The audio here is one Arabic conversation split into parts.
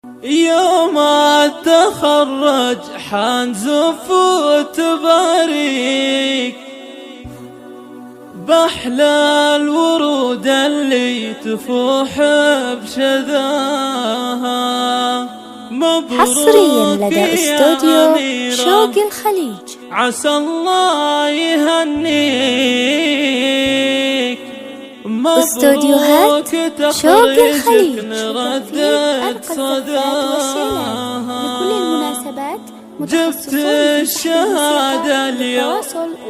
يوم التخرج حنزف وتباريك بأحلى الورود اللي تفوح بشذاها. حصريا لدى استوديو شوق الخليج. عسى الله يهنيك استوديوهات شوق الخليج نردد صداها. لكل المناسبات جبت الشهادة اليوم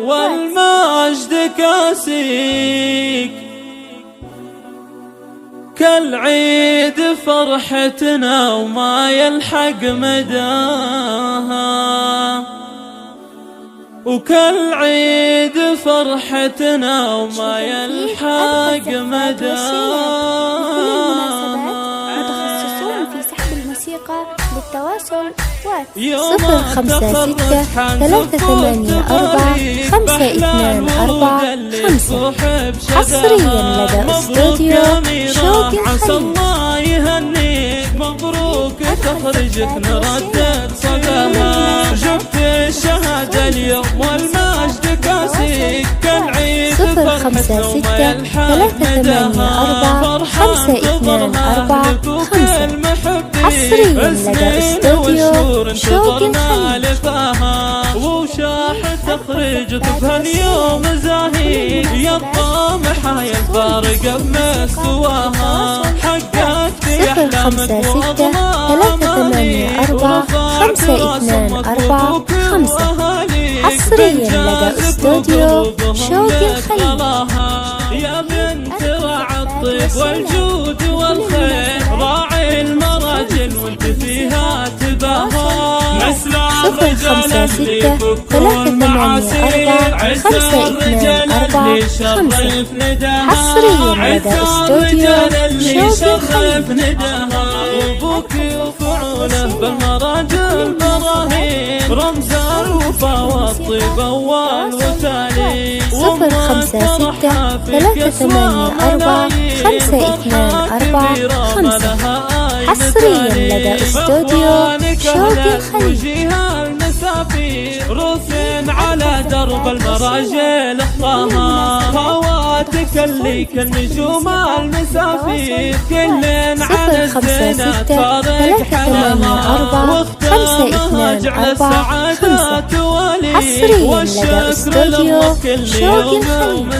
والمجد كاسيك، كالعيد فرحتنا وما يلحق مداها، وكالعيد فرحتنا وما يلحق مداها. متخصصون في سحب الموسيقى للتواصل 056-3845-5245. حصريا لدى استوديو شوق عسى الخليج. الله يهنيك مبروك تخرجك نردد صداها. جبت الشهادة اليوم والمجد كاسيك، كالعيد فرحتنا وما يلحق مداها. حصريا لدى استوديو شوق الخليج. وشاح تخرجك بهاليوم زاهي، يا الطامحة يا الفارقة بمستواها. حققت أحلامك وأضمانك ورفعت راسك حصريا لدى استوديو شوق الخليج. يا بنت راعي الطيب والجود والخير، راعي المراجل وانت فيها تباهى. مسلى الرجال اللي يفكون معاصير، عز الرجال اللي يشرف نداها. حصريا لدى استوديو شوق الخليج. وابوك وفعوله بالمراجل براهين، رمز الوفا والطيب اول وتالي. 056-3845-5245. حصريا لدى استوديو شوق الخليج. رسم على درب المراجل اخطاها، خواتك اللي كالنجوم المسافير، كل عن الزينة فارق حلاها، واختارها جعل السعادة توالي، حصريا لدى استوديو شوق الخليج.